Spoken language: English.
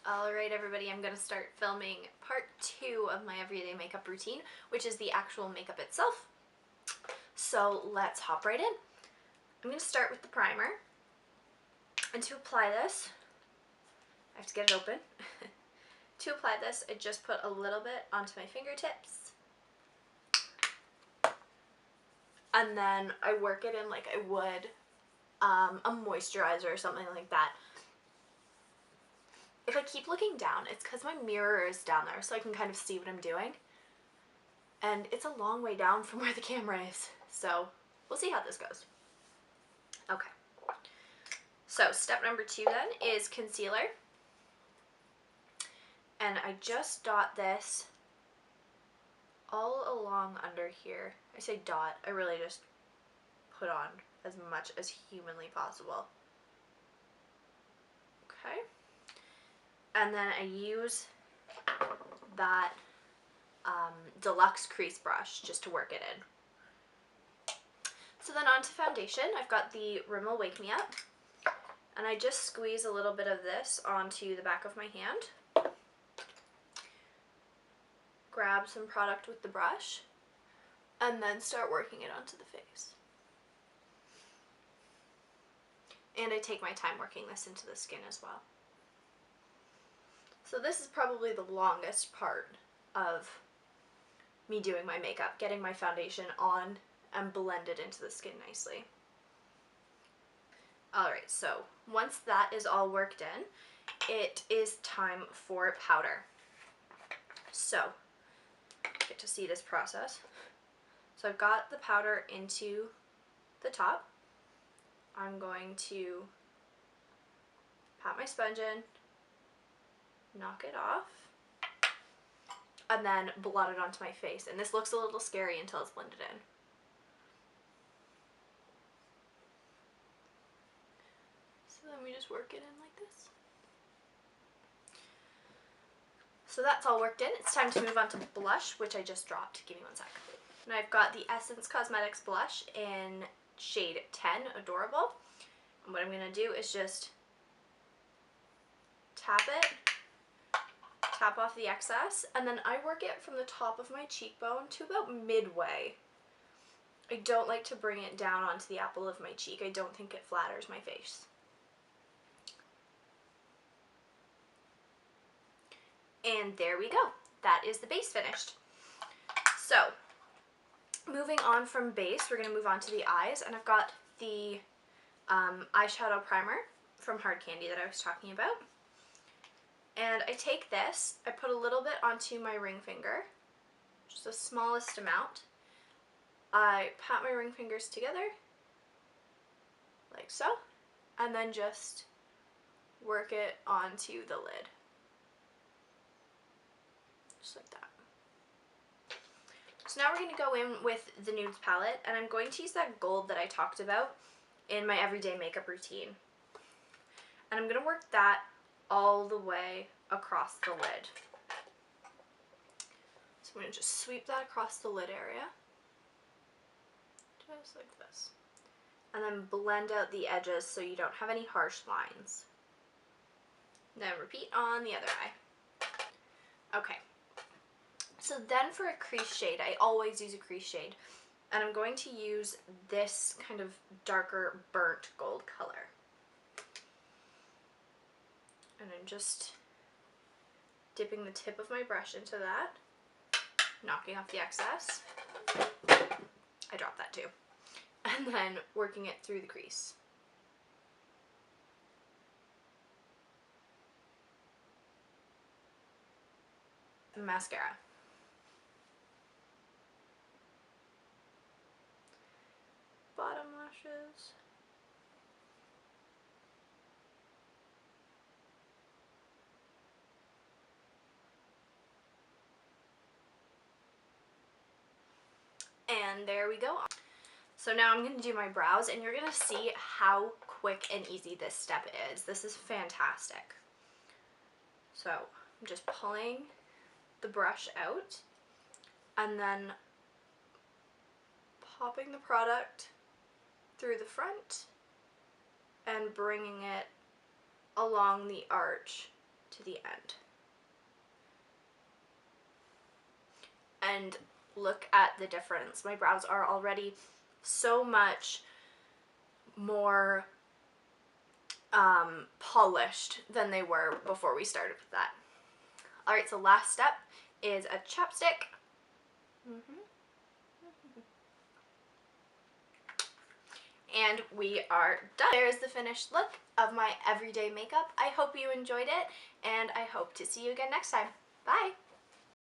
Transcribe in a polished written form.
Alright everybody, I'm going to start filming part 2 of my everyday makeup routine, which is the actual makeup itself. So let's hop right in. I'm going to start with the primer. And to apply this, I have to get it open. To apply this, I just put a little bit onto my fingertips. And then I work it in like I would a moisturizer or something like that. If I keep looking down, it's because my mirror is down there, so I can kind of see what I'm doing. And it's a long way down from where the camera is, so we'll see how this goes. Okay. So step number 2 then is concealer. And I just dot this all along under here. I say dot, I really just put on as much as humanly possible. Okay. And then I use that deluxe crease brush just to work it in. So then on to foundation. I've got the Rimmel Wake Me Up, and I just squeeze a little bit of this onto the back of my hand. Grab some product with the brush, and then start working it onto the face. And I take my time working this into the skin as well. So this is probably the longest part of me doing my makeup, getting my foundation on and blended into the skin nicely. Alright, so once that is all worked in, it is time for powder. So, get to see this process. So I've got the powder into the top. I'm going to pat my sponge in, knock it off, and then blot it onto my face. And this looks a little scary until it's blended in. So then we just work it in like this. So that's all worked in. It's time to move on to blush, which I just dropped. Give me one sec. And I've got the Essence Cosmetics blush in shade 10, Adorable. And what I'm going to do is just tap it, tap off the excess, and then I work it from the top of my cheekbone to about midway. I don't like to bring it down onto the apple of my cheek. I don't think it flatters my face. And there we go. That is the base finished. So, moving on from base, we're going to move on to the eyes, and I've got the eyeshadow primer from Hard Candy that I was talking about. And I take this, I put a little bit onto my ring finger, just the smallest amount. I pat my ring fingers together, like so, and then just work it onto the lid. Just like that. So now we're going to go in with the Nudes palette, and I'm going to use that gold that I talked about in my everyday makeup routine. And I'm going to work that all the way across the lid. So I'm going to just sweep that across the lid area. Just like this. And then blend out the edges so you don't have any harsh lines. Then repeat on the other eye. Okay. So then for a crease shade, I always use a crease shade. And I'm going to use this kind of darker burnt gold color. And I'm just dipping the tip of my brush into that, knocking off the excess. I dropped that too. And then working it through the crease. And mascara. Bottom lashes. And there we go. So now I'm going to do my brows, and you're going to see how quick and easy this step is. This is fantastic. So I'm just pulling the brush out and then popping the product through the front and bringing it along the arch to the end. And look at the difference. My brows are already so much more polished than they were before we started with that. Alright, so last step is a chapstick. And we are done. There's the finished look of my everyday makeup. I hope you enjoyed it, and I hope to see you again next time. Bye!